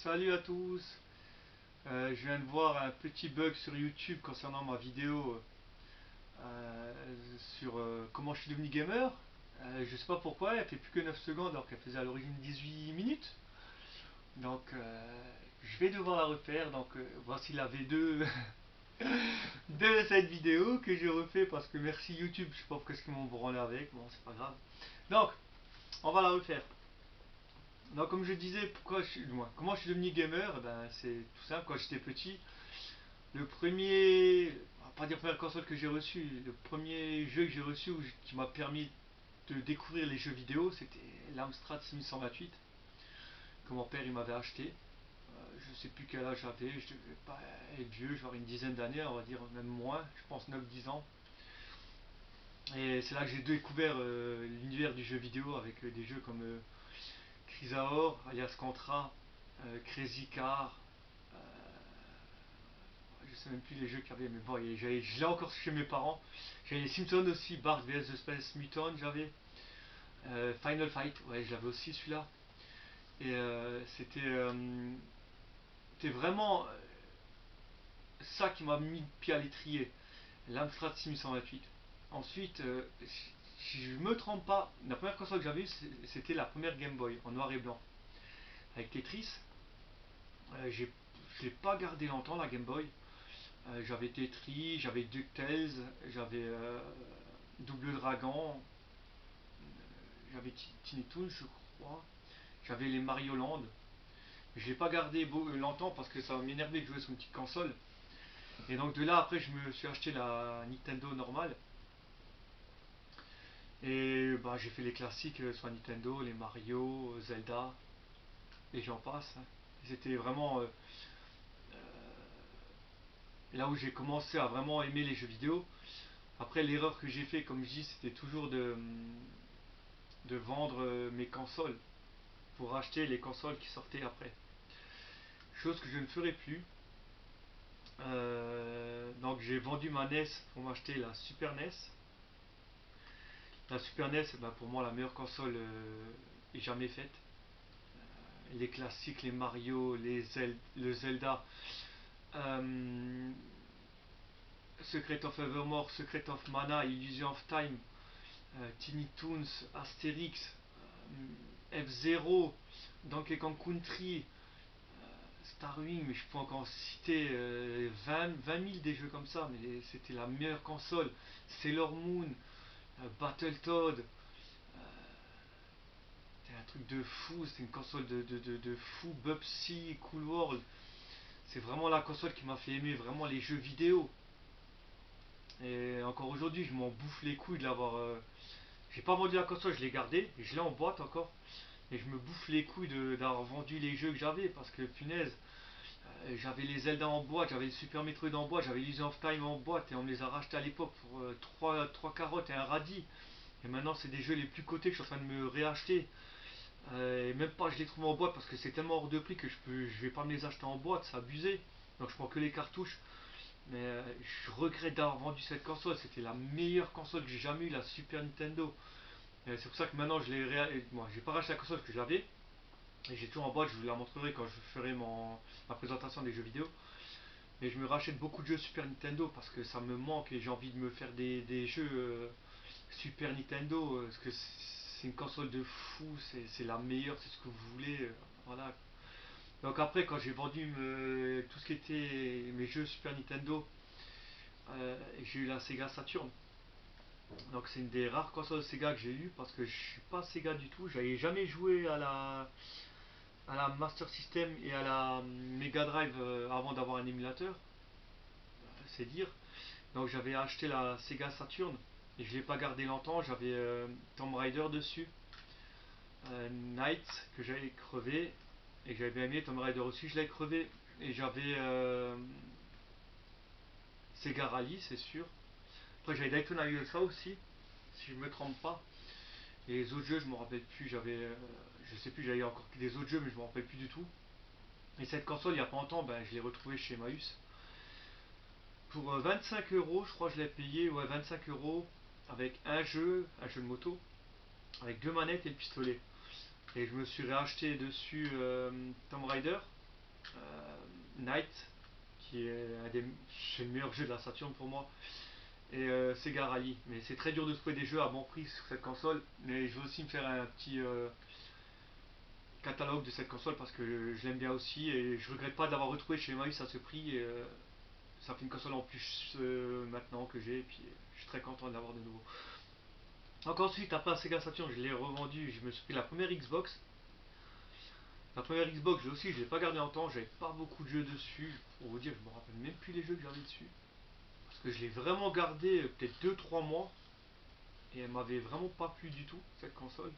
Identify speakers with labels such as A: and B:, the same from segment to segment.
A: Salut à tous. Je viens de voir un petit bug sur YouTube concernant ma vidéo euh, sur comment je suis devenu gamer. Je sais pas pourquoi, elle fait plus que 9 secondes alors qu'elle faisait à l'origine 18 minutes. Donc je vais devoir la refaire. Donc voici la V2 de cette vidéo que j'ai refait parce que merci YouTube, je sais pas pourquoi est-ce qu'ils m'ont branlé avec, bon c'est pas grave. Donc on va la refaire. Donc comme je disais, comment je suis devenu gamer, c'est tout simple. Quand j'étais petit, le premier, on va pas dire première console que j'ai reçue, le premier jeu que j'ai reçu qui m'a permis de découvrir les jeux vidéo, c'était l'Amstrad 6128 que mon père il m'avait acheté. Je sais plus quel âge j'avais, je devais pas être vieux, genre une dizaine d'années, on va dire même moins, je pense 9 10 ans. Et c'est là que j'ai découvert l'univers du jeu vidéo avec des jeux comme Chrysaor, alias Contra, Crazy Car, euh, je sais même plus les jeux qu'il y avait, mais bon, je l'ai encore chez mes parents. J'avais les Simpsons aussi, Bart vs The Space Mutant, j'avais. Final Fight, ouais, je l'avais aussi celui-là. Et c'était vraiment ça qui m'a mis le pied à l'étrier, l'Amstrad 6128. Ensuite, si je me trompe pas, la première console que j'avais, c'était la première Game Boy en noir et blanc avec Tetris. Je l'ai pas gardé longtemps la Game Boy. J'avais Tetris, j'avais DuckTales, j'avais Double Dragon, j'avais Tiny Toons, je crois. J'avais les Mario Land. Je l'ai pas gardé longtemps parce que ça m'énervait de jouer sur une petite console. Et donc de là, après, je me suis acheté la Nintendo normale. Et bah, j'ai fait les classiques sur la Nintendo, les Mario, Zelda, et j'en passe, hein. C'était vraiment là où j'ai commencé à vraiment aimer les jeux vidéo. Après, l'erreur que j'ai fait, comme je dis, c'était toujours de vendre mes consoles pour acheter les consoles qui sortaient après. Chose que je ne ferai plus. Donc j'ai vendu ma NES pour m'acheter la Super NES. La Super NES, bah, pour moi, la meilleure console jamais faite. Les classiques, les Mario, le Zelda, euh, Secret of Evermore, Secret of Mana, Illusion of Time, Tiny Toons, Asterix, F-Zero, Donkey Kong Country, Starwing, mais je peux encore citer 20 000 des jeux comme ça, mais c'était la meilleure console. Sailor Moon, Battletoad, c'était un truc de fou, c'était une console de fou, Bubsy, Cool World. C'est vraiment la console qui m'a fait aimer vraiment les jeux vidéo. Et encore aujourd'hui, je m'en bouffe les couilles de l'avoir. J'ai pas vendu la console, je l'ai gardée, et je l'ai en boîte encore. Et je me bouffe les couilles d'avoir vendu les jeux que j'avais, parce que punaise, j'avais les Zelda en boîte, j'avais les Super Metroid en boîte, j'avais les of Time en boîte, et on me les a rachetés à l'époque pour 3 carottes et un radis. Et maintenant, c'est des jeux les plus cotés que je suis en train de me réacheter. Et même pas, je les trouve en boîte parce que c'est tellement hors de prix que je vais pas me les acheter en boîte, c'est abusé. Donc je prends que les cartouches. Mais je regrette d'avoir vendu cette console. C'était la meilleure console que j'ai jamais eue, la Super Nintendo. Et c'est pour ça que maintenant je l'ai moi, j'ai pas racheté la console que j'avais. Et j'ai toujours en boîte, je vous la montrerai quand je ferai ma présentation des jeux vidéo. Mais je me rachète beaucoup de jeux Super Nintendo parce que ça me manque et j'ai envie de me faire des jeux Super Nintendo. Parce que c'est une console de fou, c'est la meilleure, c'est ce que vous voulez. Voilà. Donc après, quand j'ai vendu tout ce qui était mes jeux Super Nintendo, j'ai eu la Sega Saturn. Donc c'est une des rares consoles Sega que j'ai eu parce que je suis pas Sega du tout. J'avais jamais joué à la Master System et à la Mega Drive avant d'avoir un émulateur, c'est dire. Donc j'avais acheté la Sega Saturn et je l'ai pas gardé longtemps. J'avais Tomb Raider dessus, Knight que j'avais crevé et que j'avais bien aimé. Tomb Raider aussi, je l'avais crevé. Et j'avais Sega Rally, c'est sûr. Après j'avais Daytona USA aussi, si je me trompe pas. Et les autres jeux, je me rappelle plus. Je sais plus, j'avais encore des autres jeux, mais je me rappelle plus du tout. Et cette console, il y a pas longtemps, je l'ai retrouvée chez Emmaüs. Pour 25 euros, je crois que je l'ai payé, ouais, 25 euros, avec un jeu de moto, avec deux manettes et le pistolet. Et je me suis réacheté dessus Tomb Raider. Night, qui est c'est le meilleur jeu de la Saturn pour moi, et Sega Rally. Mais c'est très dur de trouver des jeux à bon prix sur cette console. Mais je veux aussi me faire un petit catalogue de cette console parce que je l'aime bien aussi et je regrette pas d'avoir retrouvé chez Emmaüs à ce prix. Et, ça fait une console en plus maintenant que j'ai, et puis je suis très content de l'avoir de nouveau. Donc ensuite, après la Sega Saturn, je l'ai revendu, je me suis pris la première Xbox. La première Xbox, je l'ai pas gardée longtemps, j'avais pas beaucoup de jeux dessus. Pour vous dire, je me rappelle même plus les jeux que j'avais dessus. Parce que je l'ai vraiment gardé peut-être 2-3 mois. Et elle m'avait vraiment pas plu du tout, cette console.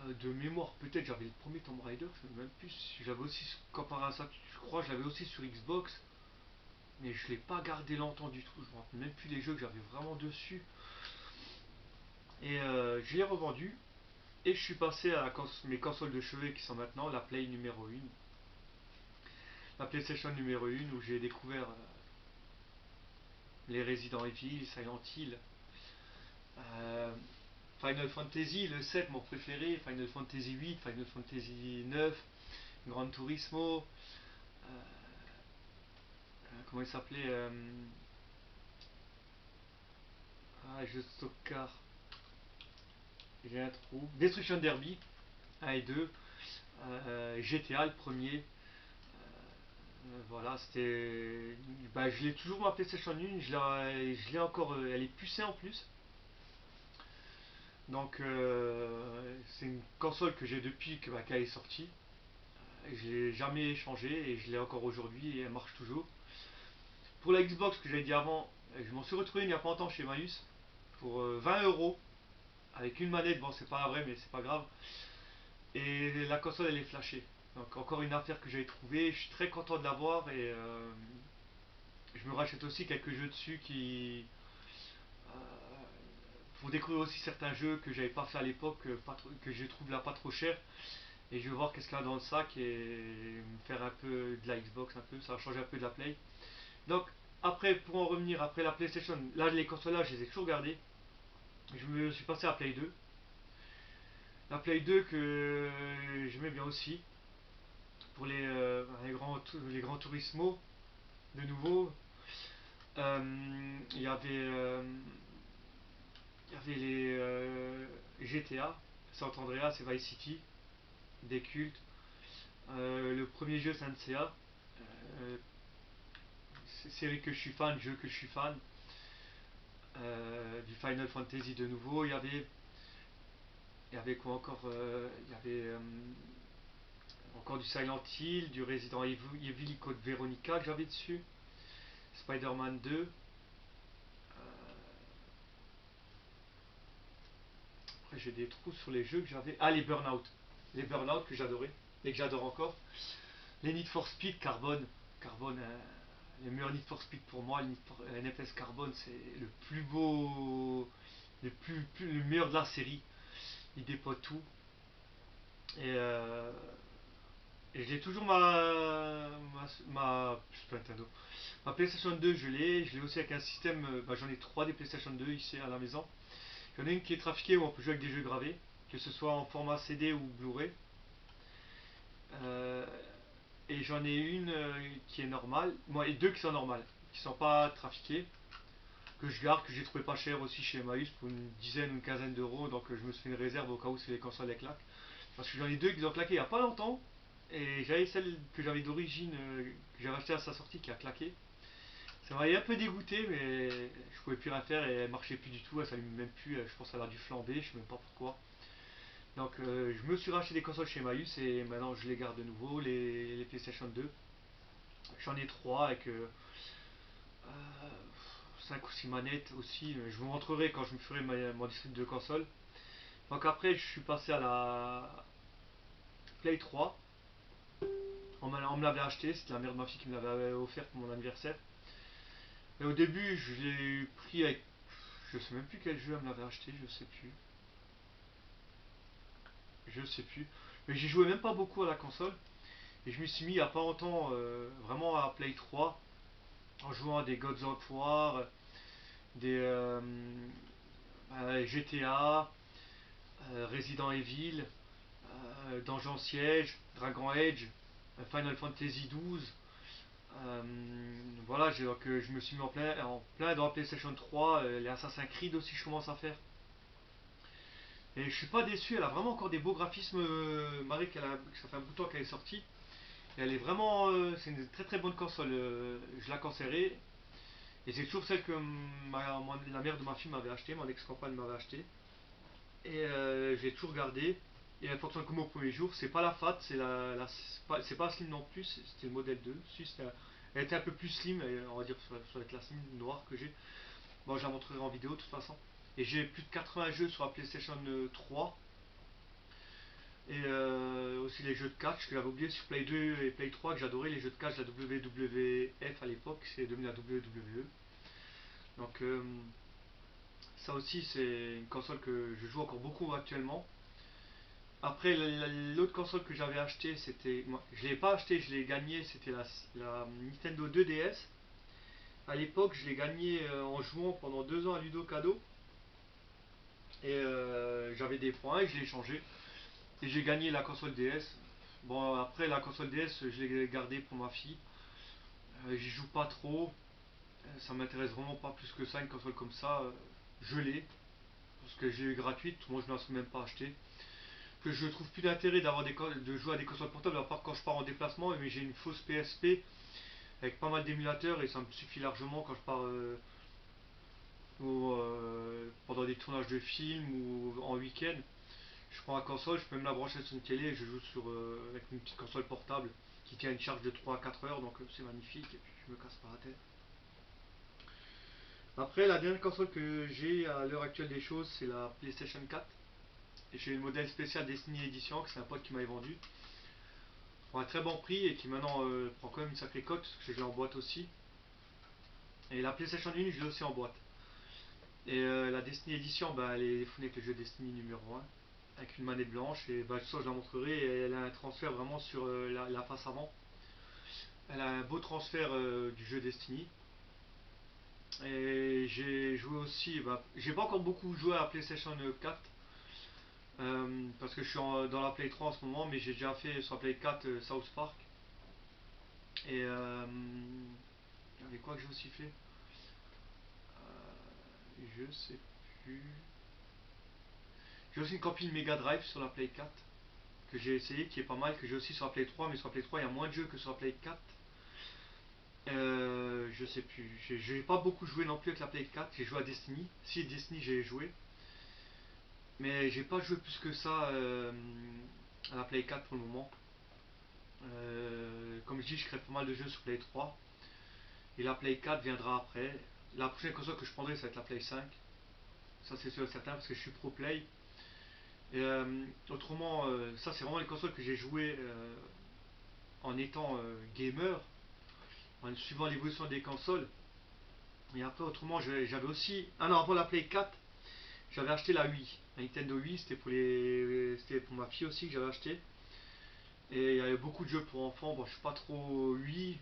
A: De mémoire, peut-être j'avais le premier Tomb Raider, je ne sais même plus si j'avais aussi, comparé à ça, je crois que je l'avais aussi sur Xbox. Mais je l'ai pas gardé longtemps du tout, je me rappelle même plus les jeux que j'avais vraiment dessus. Et je l'ai revendu. Et je suis passé à mes consoles de chevet qui sont maintenant la Play numéro 1. La PlayStation numéro 1 où j'ai découvert les Resident Evil, Silent Hill, euh, Final Fantasy, le 7 mon préféré, Final Fantasy 8, Final Fantasy 9, Gran Turismo, comment il s'appelait jeu de soccer, j'ai un trou, Destruction Derby 1 et 2, GTA le premier. Voilà, c'était. Bah, je l'ai toujours ma PlayStation 1, je l'ai encore. Elle est pucée en plus. Donc, c'est une console que j'ai depuis qu'elle est sortie. Je l'ai jamais changée et je l'ai encore aujourd'hui et elle marche toujours. Pour la Xbox que j'avais dit avant, je m'en suis retrouvé il n'y a pas longtemps chez Emmaüs pour 20 € avec une manette. Bon, c'est pas vrai, mais c'est pas grave. Et la console elle est flashée. Donc, encore une affaire que j'avais trouvée. Je suis très content de l'avoir et je me rachète aussi quelques jeux dessus qui. euh, pour découvrir aussi certains jeux que j'avais pas fait à l'époque, que je trouve là pas trop cher. Et je vais voir qu'est-ce qu'il y a dans le sac et me faire un peu de la Xbox, un peu, ça va changer un peu de la Play. Donc, après, pour en revenir, après la PlayStation, là, les consoles là, je les ai toujours gardées. Je me suis passé à la Play 2. La Play 2 que j'aimais bien aussi, pour les grands Turismo, de nouveau. Il y avait les GTA, San Andreas et Vice City, des cultes. Le premier jeu, c'est NCA, euh, série que je suis fan, jeu que je suis fan. Du Final Fantasy de nouveau. Il y avait quoi encore Il y avait encore du Silent Hill, du Resident Evil Code Veronica que j'avais dessus. Spider-Man 2. Après, j'ai des trous sur les jeux que j'avais. Ah, les Burnout. Les Burnout que j'adorais et que j'adore encore. Les Need for Speed Carbone. Carbone, les meilleurs Need for Speed pour moi, le NFS Carbone, c'est le plus beau, le meilleur de la série. Il dépote tout. Et, et j'ai toujours Super Nintendo. Ma PlayStation 2, je l'ai aussi avec un système. J'en ai trois des PlayStation 2 ici à la maison. J'en ai une qui est trafiquée où on peut jouer avec des jeux gravés, que ce soit en format CD ou Blu-ray. Euh, et j'en ai une qui est normale, moi, et deux qui sont normales, qui sont pas trafiquées, que je garde, que j'ai trouvé pas cher aussi chez Emmaüs pour une dizaine ou une quinzaine d'euros, donc je me suis fait une réserve au cas où c'est les consoles les claquent. Parce que j'en ai deux qui ont claqué il y a pas longtemps, et j'avais celle que j'avais d'origine, que j'avais achetée à sa sortie, qui a claqué. Ça m'avait un peu dégoûté, mais je pouvais plus rien faire et elle marchait plus du tout, elle s'allume même plus, je pense qu'elle a dû flamber, je sais même pas pourquoi. Donc je me suis racheté des consoles chez Emmaüs et maintenant je les garde de nouveau, les PlayStation 2. J'en ai trois avec 5 ou 6 manettes aussi. Je vous montrerai quand je me ferai mon district de console. Donc après, je suis passé à la Play 3. On me l'avait acheté, c'était la mère de ma fille qui me l'avait offert pour mon anniversaire. Et au début, je l'ai pris avec. Je sais même plus quel jeu elle me l'avait acheté, je sais plus. Je sais plus. Mais j'y jouais même pas beaucoup à la console. Et je me suis mis il y a pas longtemps vraiment à Play 3 en jouant à des Gods of War, des GTA, Resident Evil, Donjon Siege, Dragon Age. Final Fantasy 12. Euh, voilà, donc, je me suis mis en plein dans la PlayStation 3. Les Assassin's Creed aussi, je commence à faire. Et je suis pas déçu, elle a vraiment encore des beaux graphismes, malgré que ça fait un bout de temps qu'elle est sortie. Et elle est vraiment. C'est une très très bonne console. Je la conseillerais. Et c'est toujours celle que la mère de ma fille m'avait acheté, mon ex-compagne m'avait acheté. Et j'ai toujours gardé. Et elle fonctionne comme au premier jour. C'est pas la FAT, c'est pas Slim non plus, c'était le modèle 2. Si, elle était un peu plus slim, on va dire, sur la slim noire que j'ai. Bon, je la montrerai en vidéo de toute façon. Et j'ai plus de 80 jeux sur la PlayStation 3. Et aussi les jeux de catch que j'avais oublié sur Play 2 et Play 3, que j'adorais les jeux de catch, la WWF à l'époque, c'est devenu la WWE. Donc ça aussi c'est une console que je joue encore beaucoup actuellement. Après l'autre console que j'avais acheté, c'était, je l'ai pas acheté, je l'ai gagné, c'était la Nintendo 2DS. À l'époque, je l'ai gagné en jouant pendant 2 ans à Ludo Cadeau. Et j'avais des points et je l'ai échangé. Et j'ai gagné la console DS. Bon, après la console DS, je l'ai gardée pour ma fille. J'y joue pas trop. Ça m'intéresse vraiment pas plus que ça, une console comme ça. Je l'ai. Parce que j'ai eu gratuite. Moi, je ne la suis même pas acheté. Que je trouve plus d'intérêt de jouer à des consoles portables, à part quand je pars en déplacement. Mais j'ai une fausse PSP avec pas mal d'émulateurs et ça me suffit largement quand je pars pendant des tournages de films ou en week-end. Je prends la console, je peux même la brancher sur une télé et je joue avec une petite console portable qui tient une charge de 3 à 4 heures, donc c'est magnifique et puis je me casse pas la tête. Après, la dernière console que j'ai à l'heure actuelle des choses, c'est la PlayStation 4. Et j'ai le modèle spécial Destiny Edition que c'est un pote qui m'avait vendu pour un très bon prix et qui maintenant prend quand même une sacrée cote parce que je l'ai en boîte aussi. Et la PlayStation 1, je l'ai aussi en boîte. Et la Destiny Edition, bah, elle est fournie avec le jeu Destiny numéro 1 avec une manette blanche et bah, ça je la montrerai et elle a un transfert vraiment sur la face avant. Elle a un beau transfert du jeu Destiny. Et j'ai joué aussi, bah, j'ai pas encore beaucoup joué à la PlayStation 4 parce que je suis dans la Play 3 en ce moment, mais j'ai déjà fait sur la Play 4 South Park. Et avec quoi que j'ai aussi fait Je sais plus. J'ai aussi une copie de Mega Drive sur la Play 4 que j'ai essayé, qui est pas mal, que j'ai aussi sur la Play 3, mais sur la Play 3 il y a moins de jeux que sur la Play 4. Je sais plus. J'ai pas beaucoup joué non plus avec la Play 4. J'ai joué à Destiny. Si Destiny j'ai joué. Mais j'ai pas joué plus que ça à la Play 4 pour le moment. Comme je dis, je crée pas mal de jeux sur Play 3. Et la Play 4 viendra après. La prochaine console que je prendrai, ça va être la Play 5. Ça c'est sûr et certain parce que je suis pro play. Et autrement, ça c'est vraiment les consoles que j'ai joué en étant gamer, en suivant l'évolution des consoles. Et après, autrement, j'avais aussi. Ah non, avant la Play 4, j'avais acheté la Wii. La Nintendo Wii, c'était pour ma fille aussi que j'avais acheté. Et il y avait beaucoup de jeux pour enfants. Bon, je suis pas trop Wii.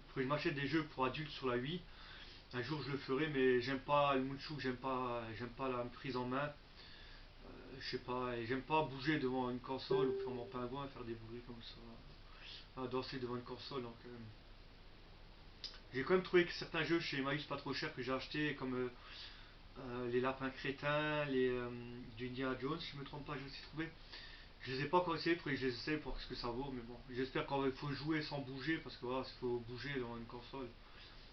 A: Faut que je m'achète des jeux pour adultes sur la Wii. Un jour, je le ferai, mais j'aime pas le Munchuk, j'aime pas la prise en main. Je sais pas, et j'aime pas bouger devant une console ou faire mon pingouin, faire des bruits comme ça, danser devant une console. Donc, j'ai quand même trouvé que certains jeux chez Emmaüs pas trop chers que j'ai acheté, comme les lapins crétins, du Indiana Jones, si je me trompe pas, j'ai aussi trouvé. Je les ai pas encore essayés, il faudrait que je les essaye pour ce que ça vaut, mais bon, j'espère qu'il faut jouer sans bouger, parce que voilà, il faut bouger dans une console,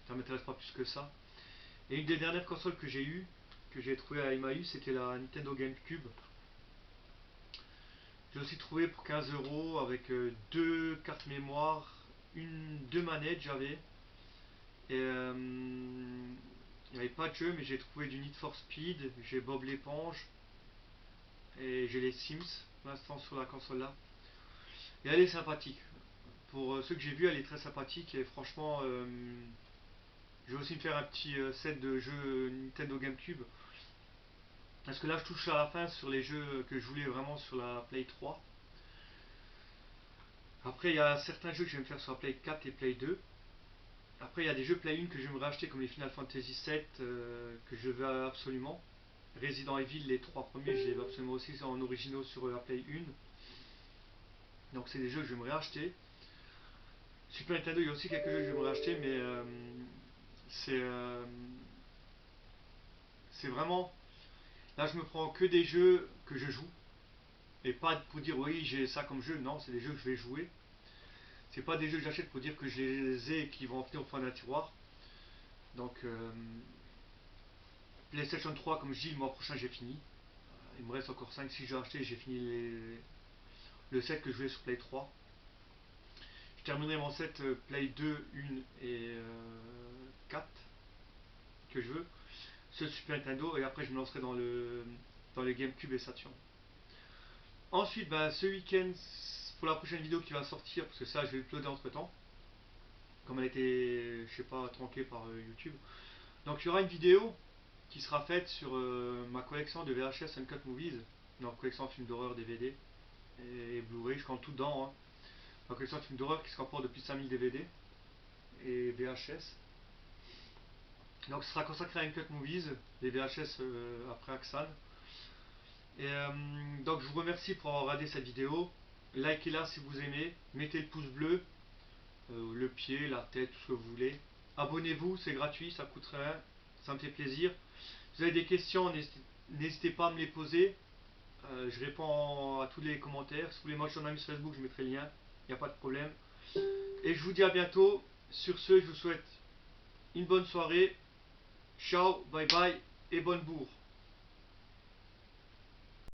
A: ça m'intéresse pas plus que ça. Et une des dernières consoles que j'ai eues, que j'ai trouvé à Emmaüs, c'était la Nintendo GameCube. J'ai aussi trouvé pour 15 euros avec deux cartes mémoire, deux manettes j'avais. Et il n'y avait pas de jeu, mais j'ai trouvé du Need for Speed, j'ai Bob l'éponge et j'ai les Sims pour l'instant sur la console là. Et elle est sympathique. Pour ceux que j'ai vus, elle est très sympathique et franchement, je vais aussi me faire un petit set de jeux Nintendo GameCube. Parce que là, je touche à la fin sur les jeux que je voulais vraiment sur la Play 3. Après, il y a certains jeux que je vais me faire sur la Play 4 et Play 2. Après, il y a des jeux Play 1 que je vais me racheter comme les Final Fantasy 7 que je veux absolument. Resident Evil, les trois premiers, je les veux absolument aussi en originaux sur la Play 1. Donc c'est des jeux que j'aimerais acheter. Super Nintendo, il y a aussi quelques jeux que j'aimerais acheter, mais c'est euh, c'est vraiment... Là, je me prends que des jeux que je joue. Et pas pour dire oui, j'ai ça comme jeu. Non, c'est des jeux que je vais jouer. C'est pas des jeux que j'achète pour dire que je les ai et qui vont en finir au fond d'un tiroir. Donc, PlayStation 3, comme je dis, le mois prochain, j'ai fini. Il me reste encore 5 6 jeux à acheter. J'ai fini le set que je voulais sur Play 3. Je terminerai mon set Play 2, 1 et 4 que je veux. Ce Super Nintendo. Et après, je me lancerai dans les GameCube et Saturn. Ensuite, bah, ce week-end, pour la prochaine vidéo qui va sortir, parce que ça, je vais uploader entre temps, comme elle était, je sais pas, tronquée par YouTube. Donc, il y aura une vidéo qui sera faite sur ma collection de VHS Uncut Movies, donc collection de films d'horreur DVD et Blu-ray, je compte tout dedans. Hein. Ma collection de films d'horreur qui se rapporte de plus de 5000 DVD et VHS. Donc, ce sera consacré à Uncut Movies, les VHS après Axan. Et donc, je vous remercie pour avoir regardé cette vidéo. Likez-la si vous aimez, mettez le pouce bleu, le pied, la tête, tout ce que vous voulez. Abonnez-vous, c'est gratuit, ça coûte rien, ça me fait plaisir. Si vous avez des questions, n'hésitez pas à me les poser. Je réponds à tous les commentaires. Si vous voulez m'ajouter en ami sur Facebook, je mettrai le lien, il n'y a pas de problème. Et je vous dis à bientôt. Sur ce, je vous souhaite une bonne soirée. Ciao, bye bye et bonne bourre.